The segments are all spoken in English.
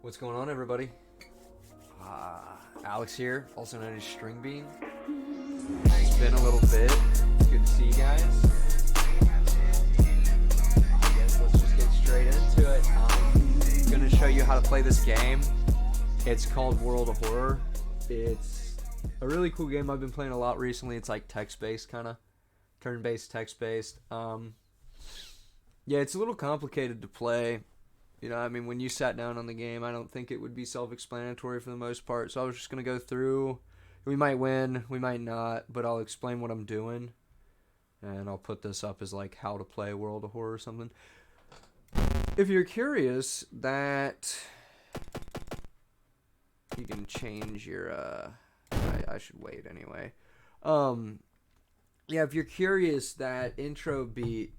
What's going on, everybody? Alex here, also known as String Bean. It's been a little bit. Good to see you guys. I guess let's just get straight into it. I'm gonna show you how to play this game. It's called World of Horror. It's a really cool game I've been playing a lot recently. It's like text-based, kind of turn-based, text-based. Yeah, it's a little complicated to play. You know, I mean, when you sat down on the game, I don't think it would be self-explanatory for the most part. So I was just going to go through. We might win, we might not, but I'll explain what I'm doing. And I'll put this up as like how to play World of Horror or something. If you're curious, that you can change your I should wait anyway. Yeah, if you're curious, that intro beat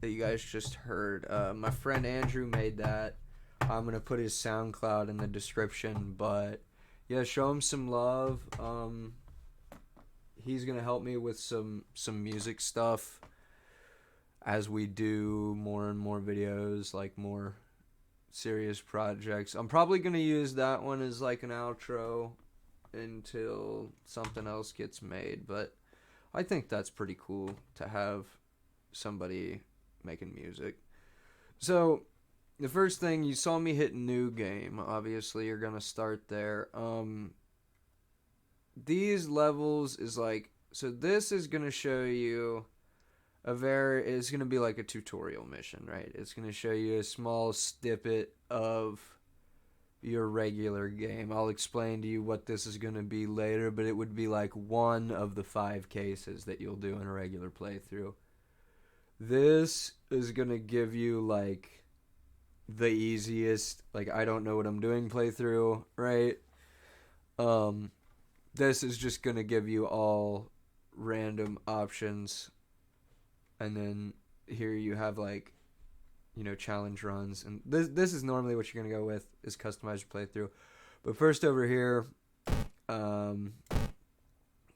that you guys just heard, my friend Andrew made that. I'm gonna put his SoundCloud in the description, but yeah, show him some love. He's gonna help me with some music stuff as we do more and more videos, like more serious projects. I'm probably gonna use that one as like an outro until something else gets made, but I think that's pretty cool to have somebody making music. So the first thing, you saw me hit new game. Obviously you're gonna start there. These levels is like, so this is gonna show you it's gonna be like a tutorial mission, right? It's gonna show you a small snippet of your regular game. I'll explain to you what this is gonna be later, but it would be like one of the 5 cases that you'll do in a regular playthrough. This is gonna give you like the easiest, like, I don't know what I'm doing playthrough, right? This is just gonna give you all random options, and then here you have like, you know, challenge runs, and this is normally what you're gonna go with, is customize your playthrough. But first over here,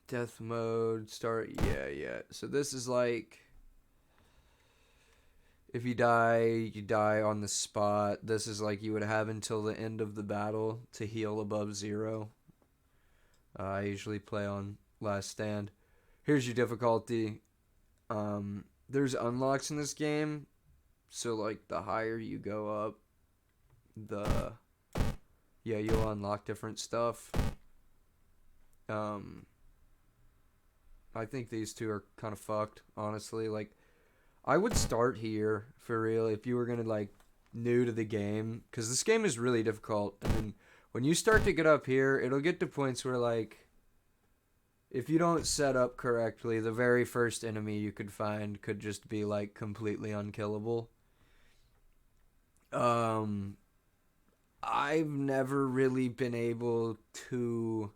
death mode, start, yeah. So this is like, if you die on the spot. This is like you would have until the end of the battle to heal above 0. I usually play on last stand. Here's your difficulty. There's unlocks in this game, so like the higher you go up, you'll unlock different stuff. I think these two are kind of fucked, honestly. Like, I would start here for real if you were gonna like new to the game, because this game is really difficult. And then when you start to get up here, it'll get to points where like, if you don't set up correctly, the very first enemy you could find could just be like completely unkillable. I've never really been able to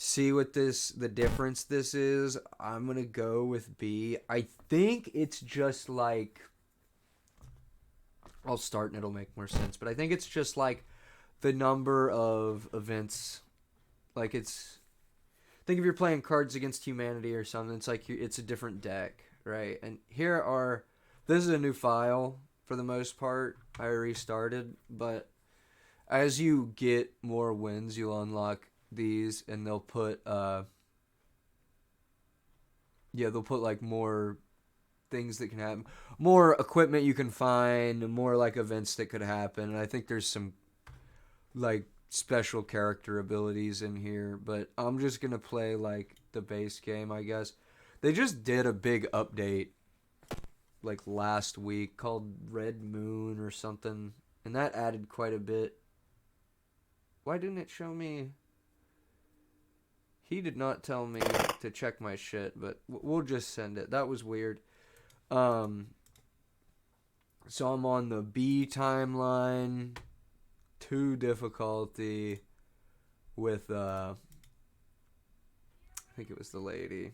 see what the difference this is. I'm gonna go with B. I think it's just like, I'll start and it'll make more sense, but I think it's just like the number of events. Like, it's, think if you're playing Cards Against Humanity or something, it's like it's a different deck, right? And this is a new file for the most part. I restarted, but as you get more wins, you'll unlock these, and they'll put like more things that can happen, more equipment you can find, more like events that could happen. And I think there's some like special character abilities in here, but I'm just gonna play like the base game, I guess. They just did a big update like last week called Red Moon or something, and that added quite a bit. Why didn't it show me? He did not tell me to check my shit, but we'll just send it. That was weird. So I'm on the B timeline, 2 difficulty with I think it was the lady.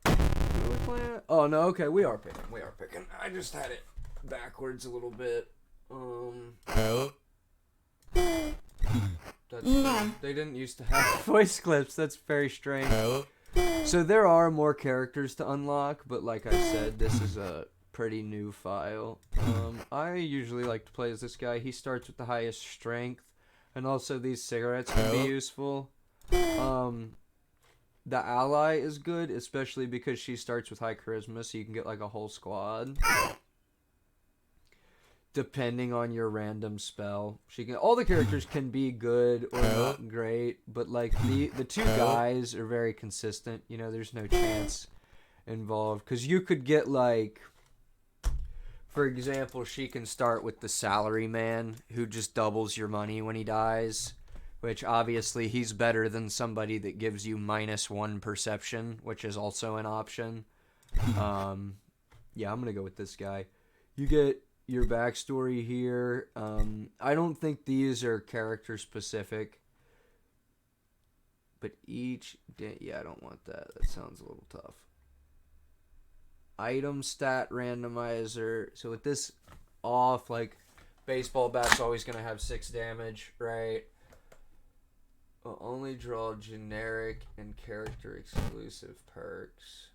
Are we playing? Oh no, okay, we are picking. I just had it backwards a little bit. They didn't used to have voice clips. That's very strange. So there are more characters to unlock, but like I said, this is a pretty new file. I usually like to play as this guy. He starts with the highest strength, and also these cigarettes can be useful. The ally is good, especially because she starts with high charisma, so you can get like a whole squad. Depending on your random spell, all the characters can be good or not great, but like the two guys are very consistent. You know, there's no chance involved because you could get like, for example, she can start with the salary man who just doubles your money when he dies, which obviously he's better than somebody that gives you -1 perception, which is also an option. Yeah, I'm gonna go with this guy. You get your backstory here. I don't think these are character specific, but yeah, I don't want that. That sounds a little tough. Item stat randomizer. So with this off, like baseball bat's always gonna have 6 damage, right? Will only draw generic and character exclusive perks.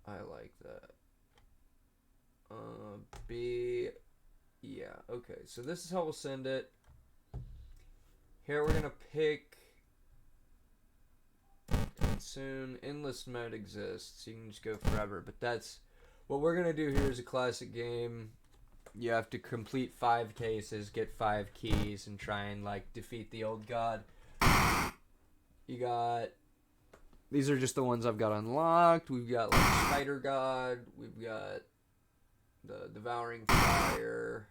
I like that. B, yeah, okay. So this is how we'll send it. Here we're gonna pick. Soon, endless mode exists. You can just go forever, but that's what we're gonna do. Here is a classic game. You have to complete 5 cases, get 5 keys, and try and like defeat the old god. You got. These are just the ones I've got unlocked. We've got like Spider God. We've got the Devouring Fire.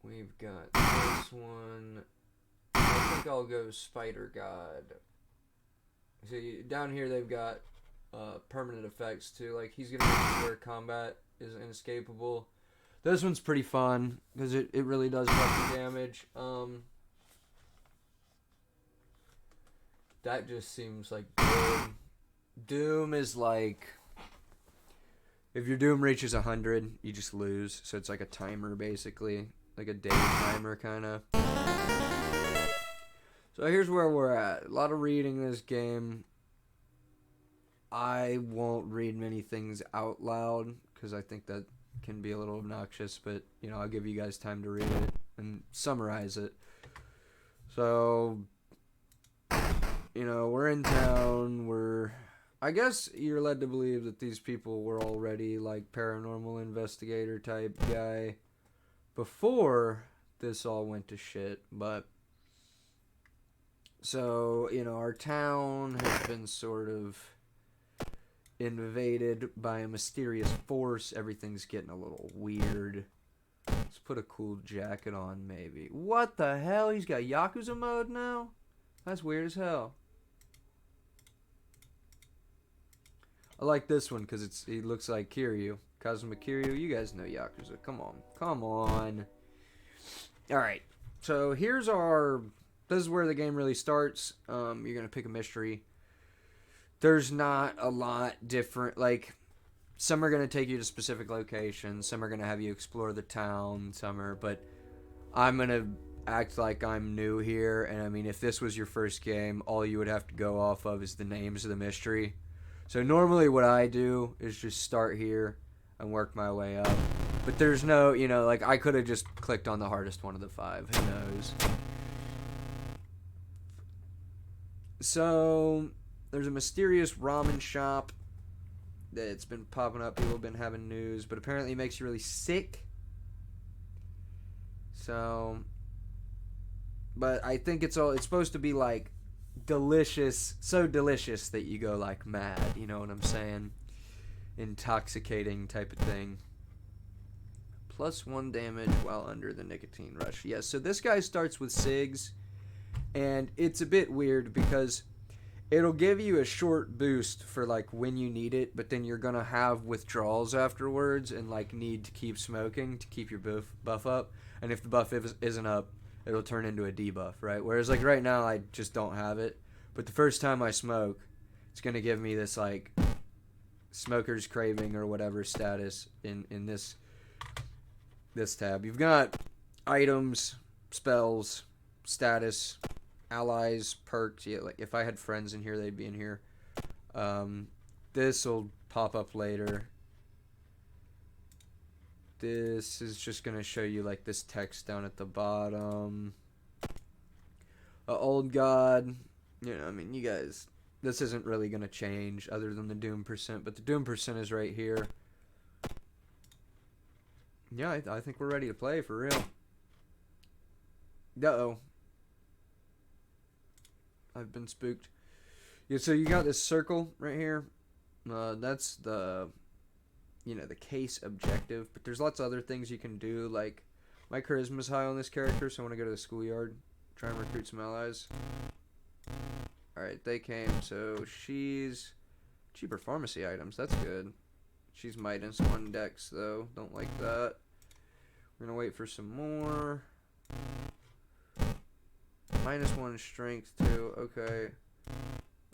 We've got this one. I think I'll go Spider God. See, down here they've got permanent effects too. Like he's gonna make sure combat is inescapable. This one's pretty fun because it really does buff the damage. That just seems like Doom. Doom is like, if your Doom reaches 100, you just lose. So it's like a timer basically, like a day timer kind of. So here's where we're at. A lot of reading this game. I won't read many things out loud because I think that can be a little obnoxious, but you know, I'll give you guys time to read it and summarize it. So, you know, we're in town. I guess you're led to believe that these people were already like paranormal investigator type guy before this all went to shit, but so, you know, our town has been sort of invaded by a mysterious force. Everything's getting a little weird. Let's put a cool jacket on, maybe. What the hell? He's got Yakuza mode now? That's weird as hell. I like this one because he looks like Kiryu. Kazuma Kiryu. You guys know Yakuza. Come on. Come on. Alright. So here's this is where the game really starts. You're going to pick a mystery. There's not a lot different. Like, some are going to take you to specific locations. Some are going to have you explore the town. But I'm going to act like I'm new here. And I mean, if this was your first game, all you would have to go off of is the names of the mystery. So normally what I do is just start here and work my way up. But there's no, you know, like I could have just clicked on the hardest one of the 5. Who knows? So there's a mysterious ramen shop that's been popping up. People have been having news, but apparently it makes you really sick. So, but I think it's supposed to be like delicious, so delicious that you go like mad, you know what I'm saying? Intoxicating type of thing. +1 damage while under the nicotine rush. Yeah, so this guy starts with cigs, and it's a bit weird because it'll give you a short boost for like when you need it, but then you're gonna have withdrawals afterwards and like need to keep smoking to keep your buff up, and if the buff isn't up, it'll turn into a debuff, right? Whereas like right now I just don't have it, but the first time I smoke, it's gonna give me this like smoker's craving or whatever status in this tab. You've got items, spells, status, allies, perks. Yeah, like if I had friends in here, they'd be in here. This will pop up later. This is just gonna show you like this text down at the bottom. Old God, you know, I mean, you guys, this isn't really gonna change other than the Doom percent, but the Doom percent is right here. Yeah, I think we're ready to play for real. Uh-oh. I've been spooked. Yeah, so you got this circle right here. That's the, you know, the case objective. But there's lots of other things you can do. Like, my charisma's high on this character, so I want to go to the schoolyard. Try and recruit some allies. Alright, they came. So she's cheaper pharmacy items. That's good. She's -1 dex, though. Don't like that. We're going to wait for some more. -1 strength, too. Okay.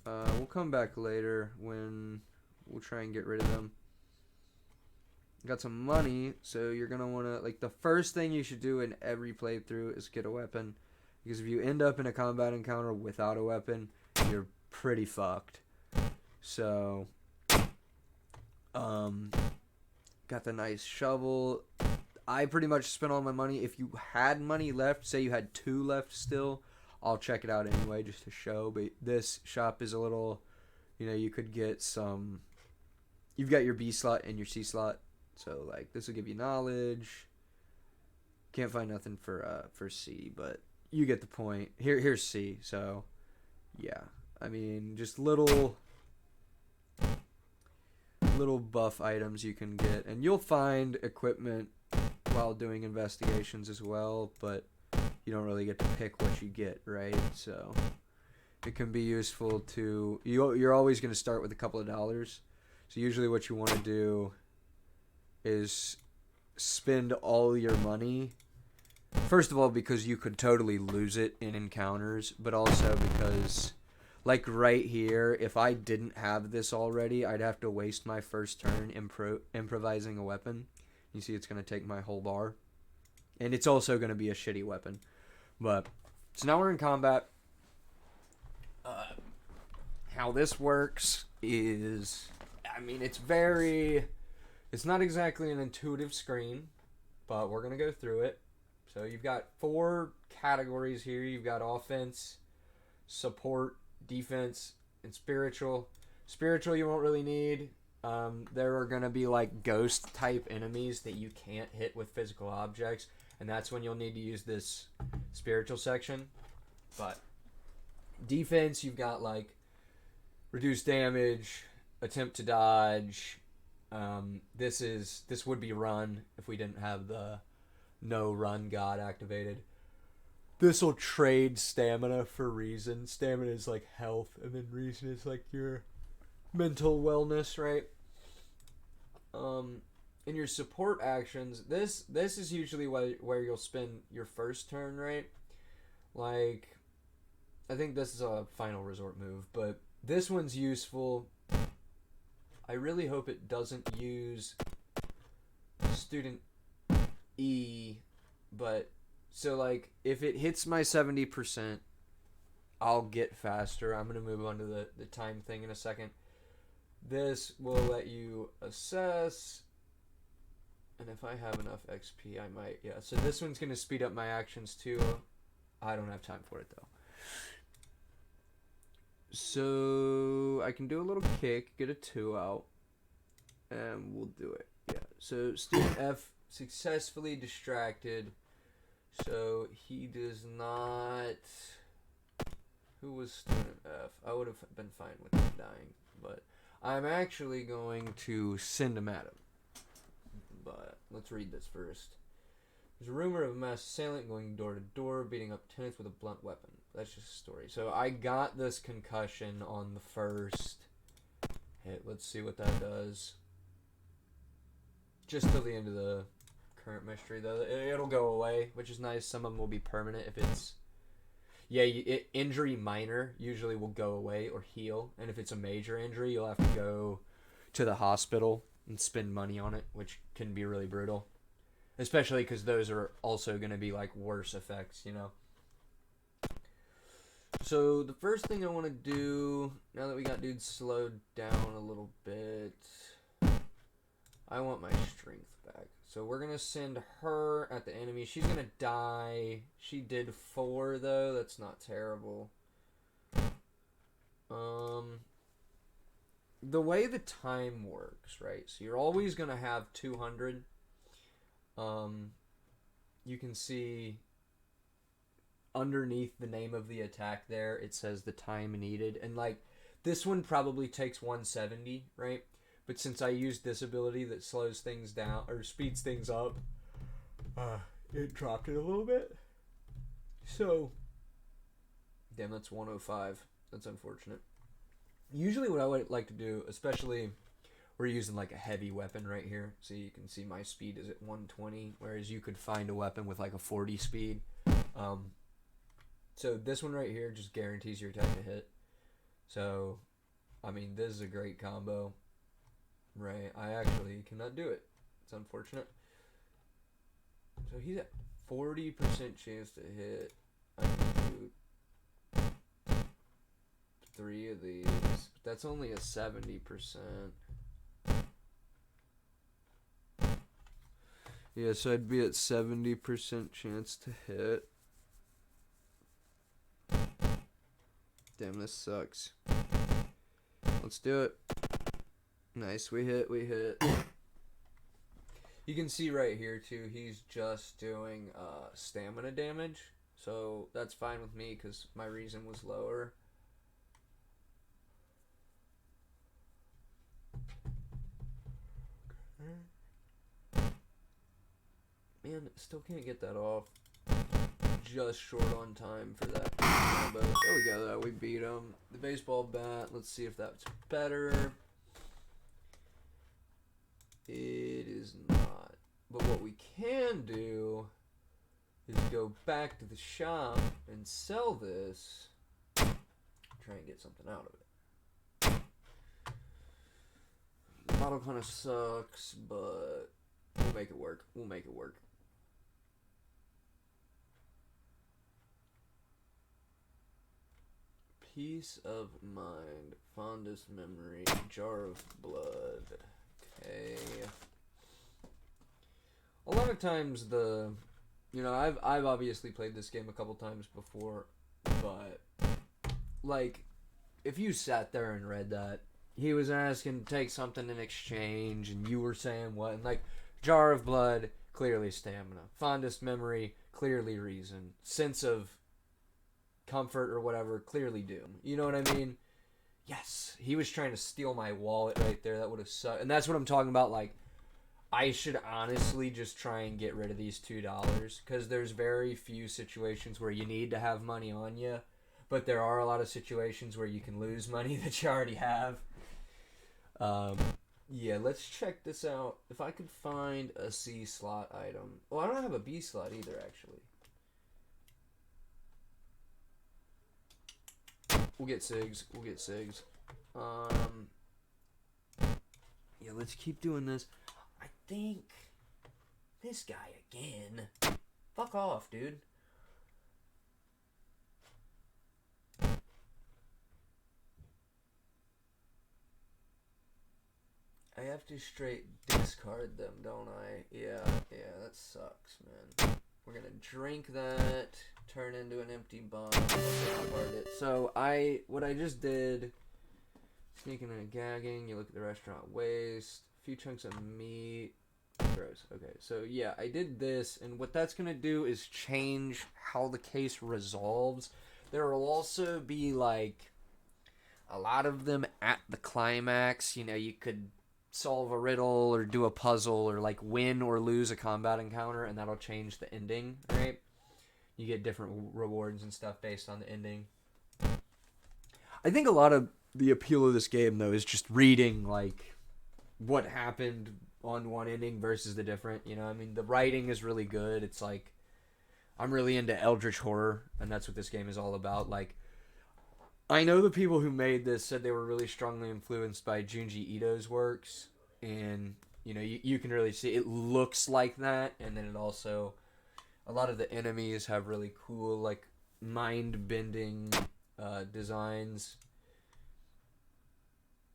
We'll come back later when we'll try and get rid of them. Got some money, so you're going to want to... Like, the first thing you should do in every playthrough is get a weapon. Because if you end up in a combat encounter without a weapon, you're pretty fucked. So... got the nice shovel. I pretty much spent all my money. If you had money left, say you had 2 left still, I'll check it out anyway just to show. But this shop is a little, you know, you could get some. You've got your B slot and your C slot, so like this will give you knowledge. Can't find nothing for C, but you get the point. Here's C. So yeah, I mean just little buff items you can get, and you'll find equipment while doing investigations as well, but you don't really get to pick what you get, right? So it can be useful to you're always going to start with a couple of dollars. So usually what you want to do is spend all your money, first of all because you could totally lose it in encounters, but also because like right here, if I didn't have this already, I'd have to waste my first turn improvising a weapon. You see it's going to take my whole bar. And it's also going to be a shitty weapon. But, so now we're in combat. How this works is, I mean, it's not exactly an intuitive screen, but we're going to go through it. So you've got 4 categories here. You've got offense, support, defense, and spiritual. Spiritual you won't really need. There are going to be like ghost type enemies that you can't hit with physical objects, and that's when you'll need to use this spiritual section. But defense, you've got like reduce damage, attempt to dodge. This would be run if we didn't have the no run god activated. This will trade stamina for reason. Stamina is like health, and then reason is like your mental wellness, right? In your support actions, this is usually where you'll spend your first turn, right? Like, I think this is a final resort move, but this one's useful. I really hope it doesn't use student E, but so like if it hits my 70%, I'll get faster. I'm gonna move on to the time thing in a second. This will let you assess, and if I have enough XP, I might, yeah. So this one's gonna speed up my actions too. I don't have time for it though. So I can do a little kick, get a 2 out, and we'll do it. Yeah. So student F successfully distracted. So he does not. Who was student F? I would have been fine with him dying, but I'm actually going to send him at him. But let's read this first. There's a rumor of a mass assailant going door to door, beating up tenants with a blunt weapon. That's just a story. So I got this concussion on the first hit. Let's see what that does. Just till the end of the current mystery, though. It'll go away, which is nice. Some of them will be permanent if it's... Yeah, injury minor usually will go away or heal. And if it's a major injury, you'll have to go to the hospital and spend money on it, which can be really brutal. Especially because those are also going to be like worse effects, you know. So the first thing I want to do, now that we got dude slowed down a little bit, I want my strength back. So we're going to send her at the enemy. She's going to die. She did 4 though. That's not terrible. The way the time works, right? So you're always going to have 200. You can see underneath the name of the attack there, it says the time needed. And like this one probably takes 170, right? But since I used this ability that slows things down or speeds things up, it dropped it a little bit. So, damn, that's 105. That's unfortunate. Usually what I would like to do, especially we're using like a heavy weapon right here. So you can see my speed is at 120, whereas you could find a weapon with like a 40 speed. So this one right here just guarantees your attack to hit. So, I mean, this is a great combo. Right, I actually cannot do it. It's unfortunate. So he's at 40% chance to hit. I can do 3 of these. But that's only a 70%. Yeah, so I'd be at 70% chance to hit. Damn, this sucks. Let's do it. Nice, we hit. You can see right here too, he's just doing stamina damage. So that's fine with me because my reason was lower. Man, still can't get that off. Just short on time for that combo. There we go though, we beat him. The baseball bat, let's see if that's better. It is not. But what we can do is go back to the shop and sell this. Try and get something out of it. The bottle kind of sucks, but we'll make it work. Peace of mind, fondest memory, jar of blood. Okay. A lot of times I've obviously played this game a couple times before, but like if you sat there and read that, he was asking to take something in exchange and you were saying what, and like jar of blood, clearly stamina. Fondest memory, clearly reason. Sense of comfort or whatever, clearly doom. You know what I mean? Yes, he was trying to steal my wallet right there. That would have sucked. And that's what I'm talking about. Like, I should honestly just try and get rid of these $2 because there's very few situations where you need to have money on you, but there are a lot of situations where you can lose money that you already have. Yeah, let's check this out. If I could find a C slot item. Well, I don't have a B slot either, actually. We'll get SIGs. Yeah, let's keep doing this. I think this guy again. Fuck off, dude. I have to straight discard them, don't I? Yeah, that sucks, man. We're gonna drink that, turn into an empty bomb, discard it. So what I just did, sneaking and gagging, you look at the restaurant waste, a few chunks of meat, gross. Okay, so yeah, I did this, and what that's gonna do is change how the case resolves. There will also be like a lot of them at the climax. You know, you could solve a riddle or do a puzzle or like win or lose a combat encounter, and that'll change the ending, right? You get different rewards and stuff based on the ending. I think a lot of the appeal of this game though is just reading like what happened on one ending versus the different, you know. I mean, the writing is really good. It's like I'm really into eldritch horror, and that's what this game is all about. Like, I know the people who made this said they were really strongly influenced by Junji Ito's works, and you know, you can really see it looks like that, and then it also, a lot of the enemies have really cool like mind-bending designs.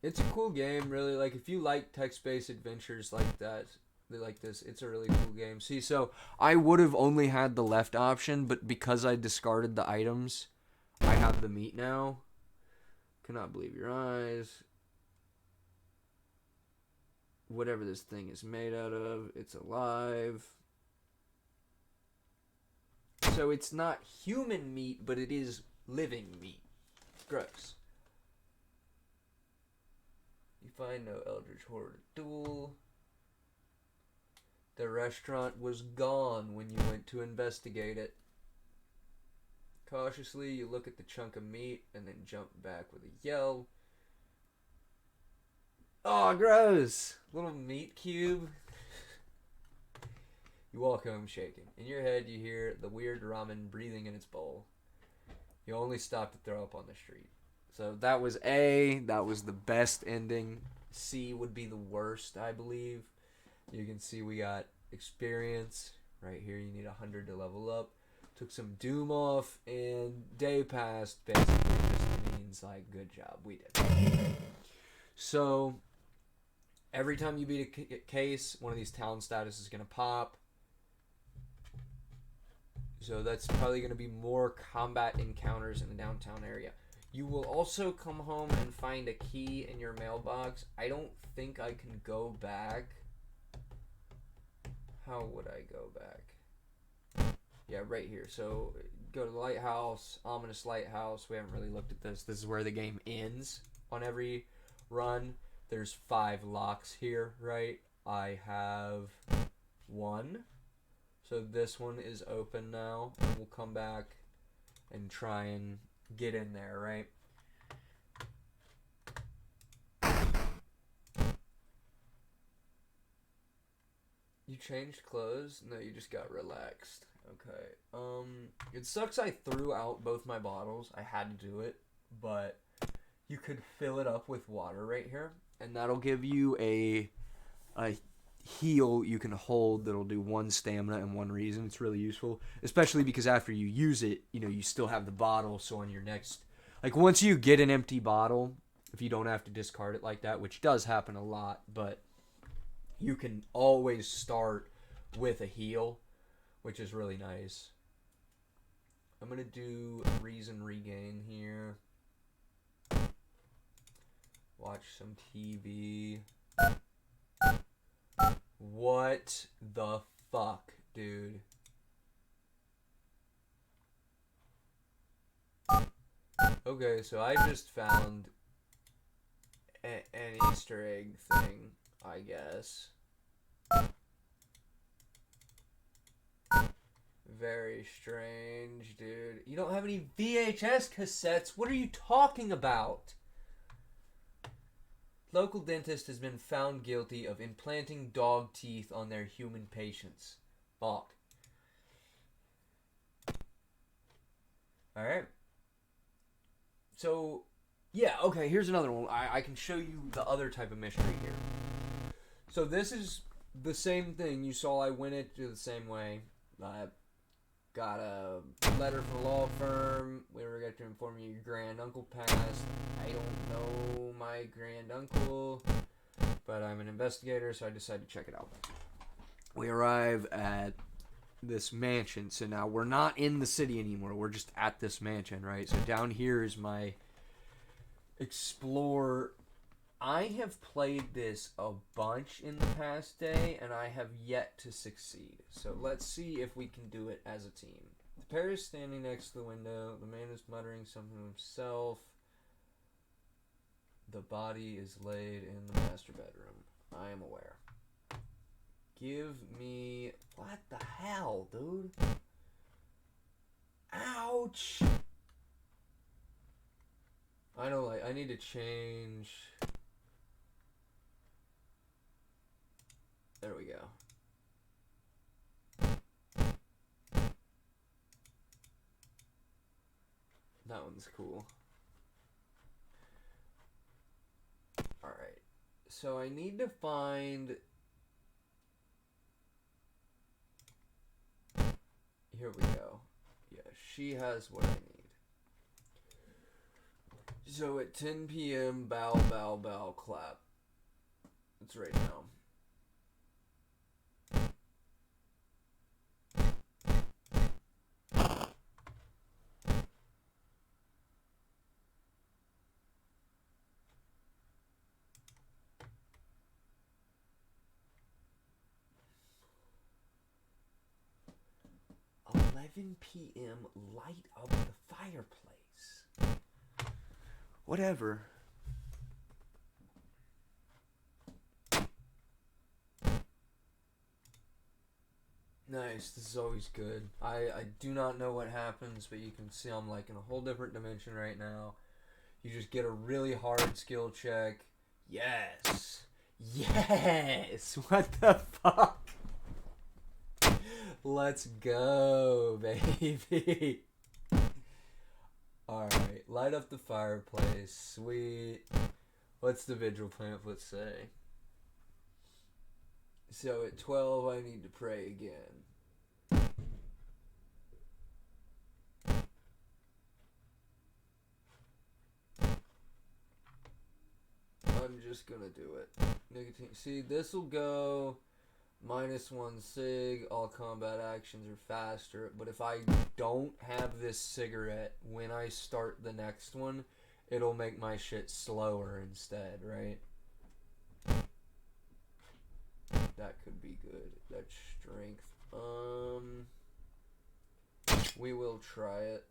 It's a cool game, really. Like, if you like text-based adventures like that, like this, it's a really cool game. See, so I would have only had the left option, but because I discarded the items, I have the meat now. Cannot believe your eyes. Whatever this thing is made out of, it's alive. So it's not human meat, but it is living meat. Gross. You find no Eldritch Horror Duel. The restaurant was gone when you went to investigate it. Cautiously, you look at the chunk of meat and then jump back with a yell. Oh, gross! Little meat cube. You walk home shaking. In your head, you hear the weird ramen breathing in its bowl. You only stop to throw up on the street. So that was A. That was the best ending. C would be the worst, I believe. You can see we got experience. Right here, you need 100 to level up. Took some Doom off, and day passed basically just means, like, good job. We did. So, every time you beat a case, one of these town status is going to pop. So that's probably going to be more combat encounters in the downtown area. You will also come home and find a key in your mailbox. I don't think I can go back. How would I go back? Yeah, right here. So go to the lighthouse, ominous lighthouse. We haven't really looked at this. This is where the game ends on every run. There's 5 locks here, right? I have 1. So this one is open now. And we'll come back and try and get in there, right? You changed clothes? No, you just got relaxed. Okay. It sucks I threw out both my bottles. I had to do it. But you could fill it up with water right here. And that'll give you a heal you can hold that'll do 1 stamina and 1 reason. It's really useful, especially because after you use it, you know, you still have the bottle. So on your next, like, once you get an empty bottle, if you don't have to discard it like that, which does happen a lot, but you can always start with a heal, which is really nice. I'm gonna do reason regain here. Watch some TV. What the fuck, dude? Okay, so I just found an Easter egg thing, I guess. Very strange, dude. You don't have any VHS cassettes? What are you talking about? Local dentist has been found guilty of implanting dog teeth on their human patients. Fuck. Alright. So, yeah, okay, here's another one. I can show you the other type of mystery here. So this is the same thing. You saw I went it the same way. I got a letter from a law firm. We were going to inform you your grand uncle passed. I don't know my grand uncle, but I'm an investigator, so I decided to check it out. We arrive at this mansion. So now we're not in the city anymore. We're just at this mansion, right? So down here is my explore. I have played this a bunch in the past day, and I have yet to succeed. So let's see if we can do it as a team. The pair is standing next to the window. The man is muttering something to himself. The body is laid in the master bedroom. I am aware. Give me... What the hell, dude? Ouch! I don't like... I need to change... There we go. That one's cool. Alright. So I need to find... Here we go. Yeah, she has what I need. So at 10 p.m., bow, bow, bow, clap. It's right now. 11 p.m., light up the fireplace. Whatever. Nice, this is always good. I do not know what happens, but you can see I'm like in a whole different dimension right now. You just get a really hard skill check. Yes. Yes! What the fuck? Let's go, baby. Alright, light up the fireplace. Sweet. What's the vigil pamphlet say? So at 12, I need to pray again. I'm just gonna do it. Nicotine. See, this will go -1 sig. All combat actions are faster. But if I don't have this cigarette when I start the next one, it'll make my shit slower instead, right? That could be good. That's strength. We will try it.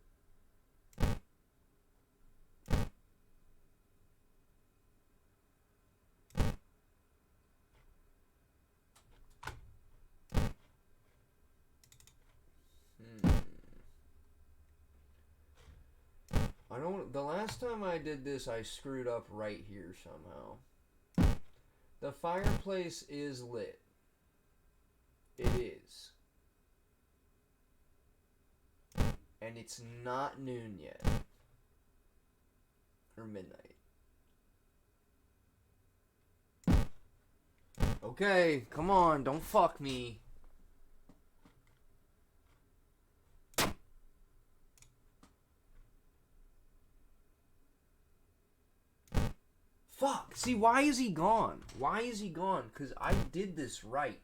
I don't. The last time I did this, I screwed up right here somehow. The fireplace is lit. It is. And it's not noon yet. Or midnight. Okay, come on, don't fuck me. Fuck. See, why is he gone? Why is he gone? Because I did this right.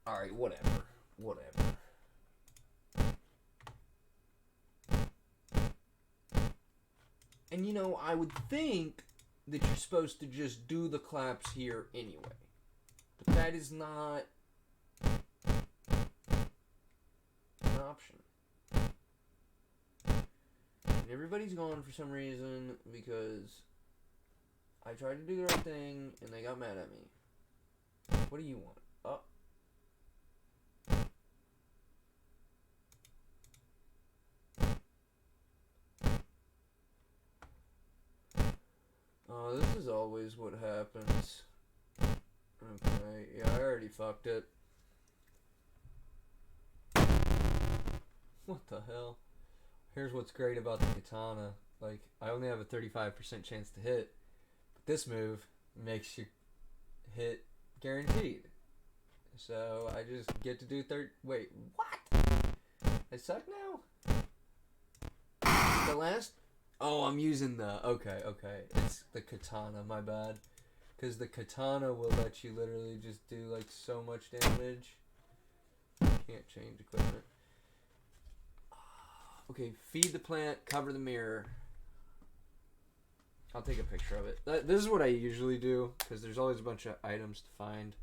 Alright, whatever. Whatever. And you know, I would think that you're supposed to just do the claps here anyway. But that is not an option. And everybody's gone for some reason because I tried to do the right thing and they got mad at me. What do you want? Oh. Oh, this is always what happens. Okay, yeah, I already fucked it. What the hell? Here's what's great about the katana. Like, I only have a 35% chance to hit. But this move makes you hit guaranteed. So, I just get to do Wait, what? I suck now? The last... Oh, I'm using the... Okay. It's the katana, my bad. Because the katana will let you literally just do, like, so much damage. Can't change equipment. Okay, feed the plant, cover the mirror. I'll take a picture of it. This is what I usually do, because there's always a bunch of items to find.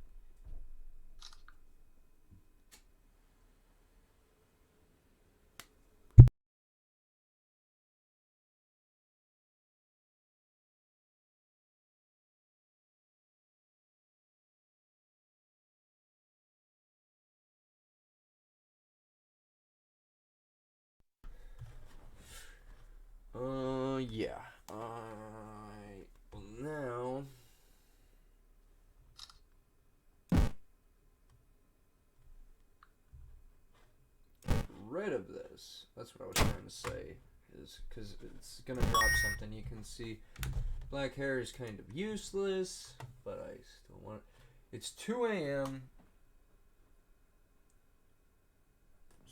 Yeah. Well, now... Get rid of this. That's what I was trying to say. Is because it's gonna drop something. You can see black hair is kind of useless, but I still want it. It's 2 a.m.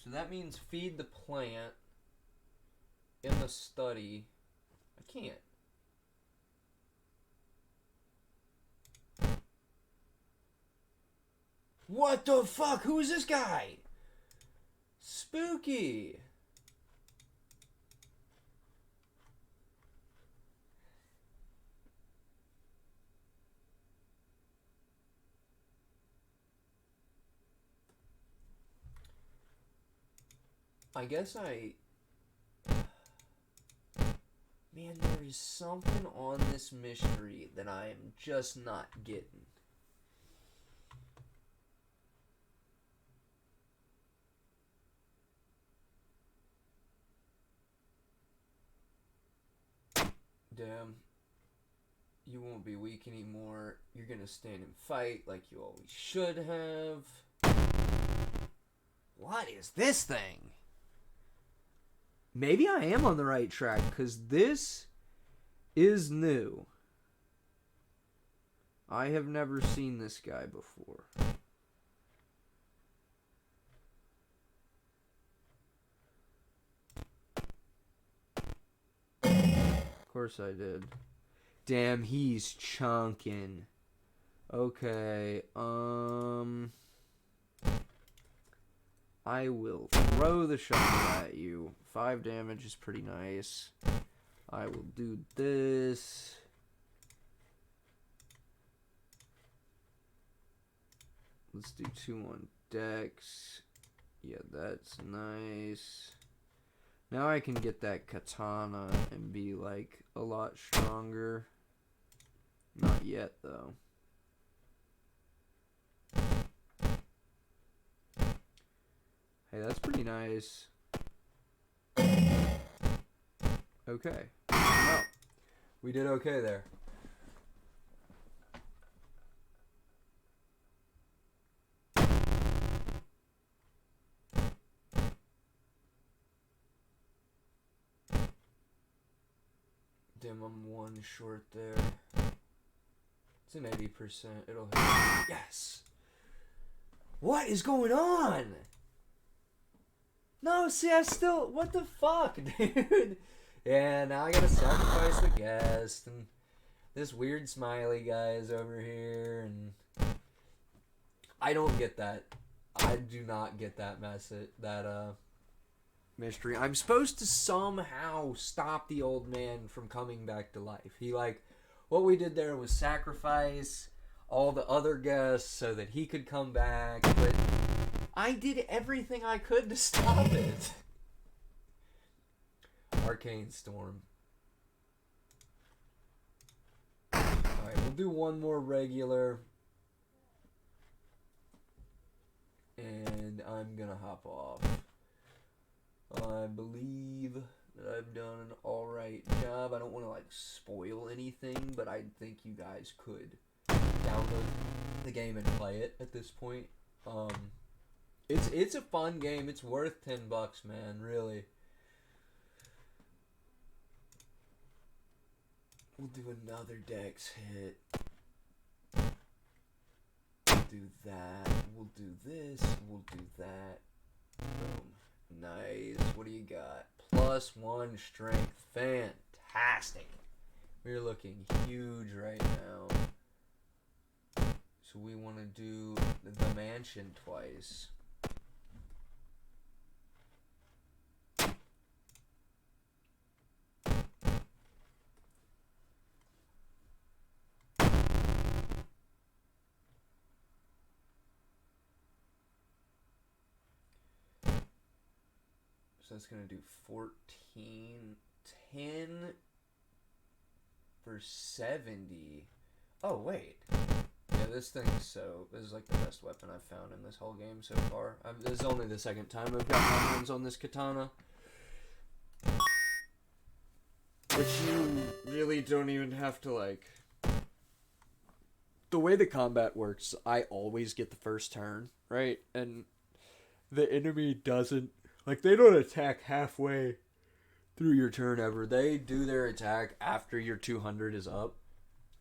So that means feed the plant in the study. I can't. What the fuck? Who is this guy? Spooky. I guess Man, there is something on this mystery that I am just not getting. Damn. You won't be weak anymore. You're gonna stand and fight like you always should have. What is this thing? Maybe I am on the right track, because this is new. I have never seen this guy before. Of course I did. Damn, he's chunking. Okay, I will throw the shovel at you. 5 damage is pretty nice. I will do this. Let's do 2 on Dex. Yeah, that's nice. Now I can get that katana and be, like, a lot stronger. Not yet, though. Hey, that's pretty nice. Okay. Well, we did okay there. Damn, I'm 1 short there. It's an 80%. It'll hit. Yes! What is going on? No, see, I still... What the fuck, dude? Yeah, now I gotta sacrifice the guest, and this weird smiley guy is over here, and... I don't get that. I do not get that message, mystery. I'm supposed to somehow stop the old man from coming back to life. He, like... What we did there was sacrifice all the other guests so that he could come back, but... I did everything I could to stop it. Arcane Storm. Alright, we'll do 1 more regular. And I'm gonna hop off. I believe that I've done an alright job. I don't want to, like, spoil anything, but I think you guys could download the game and play it at this point. It's a fun game. It's worth $10, man. Really. We'll do another Dex hit. We'll do that. We'll do this. We'll do that. Boom. Nice. What do you got? +1 strength. Fantastic. We're looking huge right now. So we want to do the mansion twice. So that's going to do 14, 10 for 70. Oh, wait. Yeah, this is like the best weapon I've found in this whole game so far. This is only the second time I've got my hands on this katana. But you really don't even have to, like... The way the combat works, I always get the first turn, right? And the enemy doesn't... Like, they don't attack halfway through your turn ever. They do their attack after your 200 is up.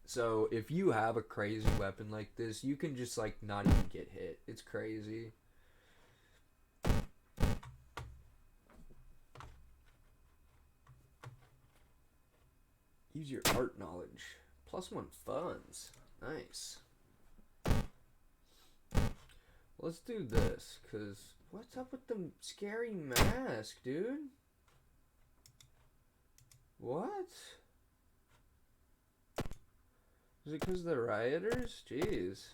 So, if you have a crazy weapon like this, you can just, like, not even get hit. It's crazy. Use your art knowledge. +1 funds. Nice. Let's do this, because what's up with the scary mask, dude? What? Is it because of the rioters? Jeez.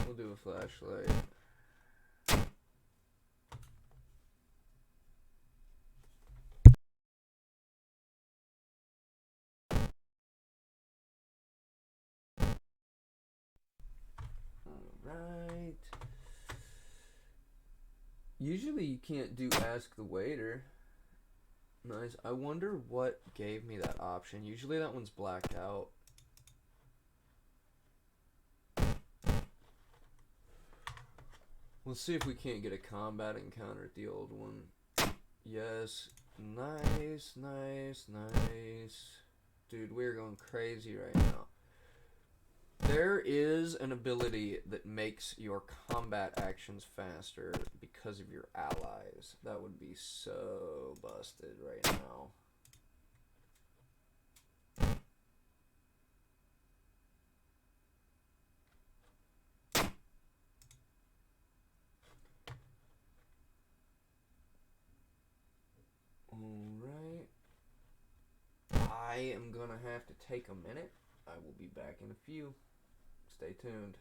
We'll do a flashlight. Alright. Usually you can't do ask the waiter. Nice. I wonder what gave me that option. Usually that one's blacked out. Let's see if we can't get a combat encounter at the old one. Yes. Nice, nice, nice. Dude, we're going crazy right now. There is an ability that makes your combat actions faster because of your allies. That would be so busted right now. Alright. I am gonna have to take a minute. I will be back in a few. Stay tuned.